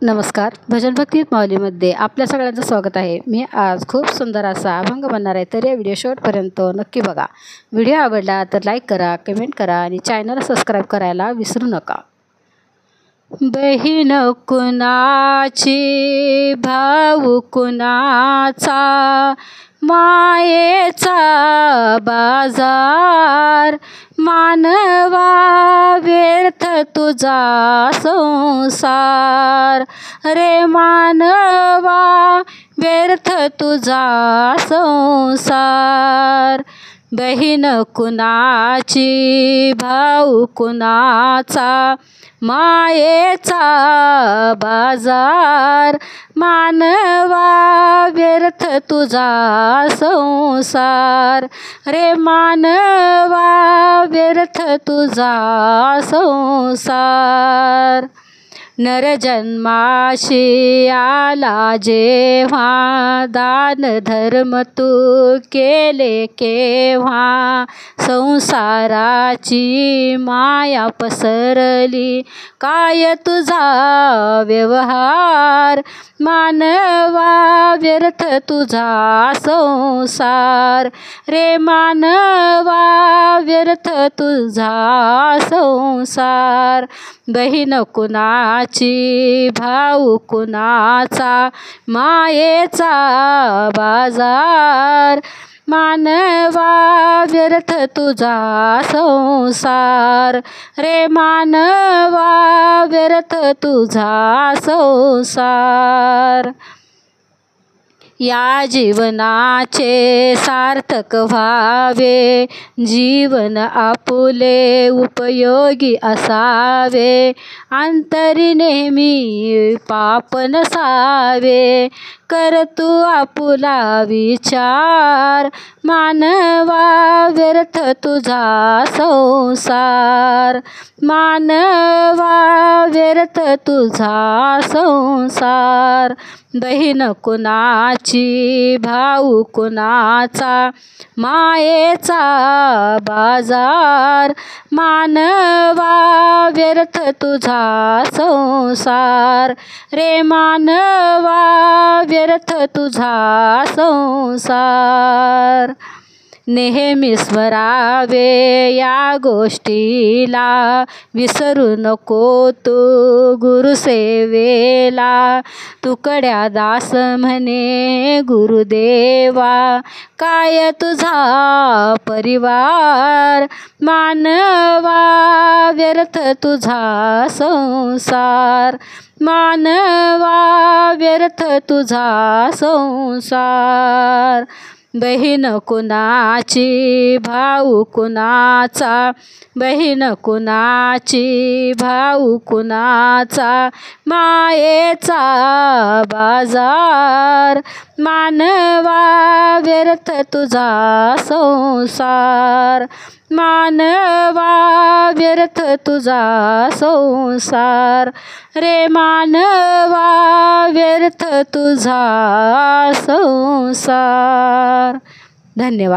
नमस्कार. भजन भक्ती माऊलीमध्ये आपल्या सगळ्यांचं स्वागत आहे. मी आज खूप सुंदर असा अभंग म्हणणार आहे, तर या व्हिडिओ शेवटपर्यंत नक्की बघा. व्हिडिओ आवडला तर लाईक करा, कमेंट करा आणि चॅनल सबस्क्राईब करायला विसरू नका. बहीण कुणाची, भाऊ कुणाचा, मायेचा बाजार, मानवा व्यर्थ तुझा संसार, रे मानवा व्यर्थ तुझा संसार. बहीण कुणाची, भाऊ कुणाचा, मायेचा बाजार, मानवा व्यर्थ तुझा संसार, रे मानवा व्यर्थ तुझा संसार. नरजन्माशी आला जेव्हा, दान धर्म तू केले केव्हा, संसाराची माया पसरली, काय तुझा व्यवहार, मानवा व्यर्थ तुझा संसार, रे मानवा व्यर्थ तुझा संसार. बहीण कुणाची, भाऊ कुणाचा, मायेचा बाजार, मानवा व्यर्थ तुझा संसार, रे मानवा व्यर्थ तुझा संसार. या जीवनाचे सार्थक व्हावे, जीवन आपुले उपयोगी असावे, अंतरी नेहमी पाप नसावे, कर तू आपुला विचार, मानवा व्यर्थ तुझा संसार, मानवा व्यर्थ तुझा संसार. बहीण कुणाची, भाऊ कुणाचा, मायेचा बाजार, मानवा व्यर्थ तुझा संसार, रे मानवा व्यर्थ तुझा संसार. नेहमी स्मरावे या गोष्टीला, विसरू नको तू गुरुसेवेला, तुकड्या दास म्हणे गुरुदेवा, काय तुझा परिवार, मानवा व्यर्थ तुझा संसार, मानवा व्यर्थ तुझा संसार. बहीण कुणाची, भाऊ कुणाचा, बहीण कुणाची, भाऊ कुणाचा, मायेचा बाजार, मानवा व्यर्थ तुझा संसार, मानवा व्यर्थ तुझा संसार, रे मानवा व्यर्थ तुझा संसार. धन्यवाद.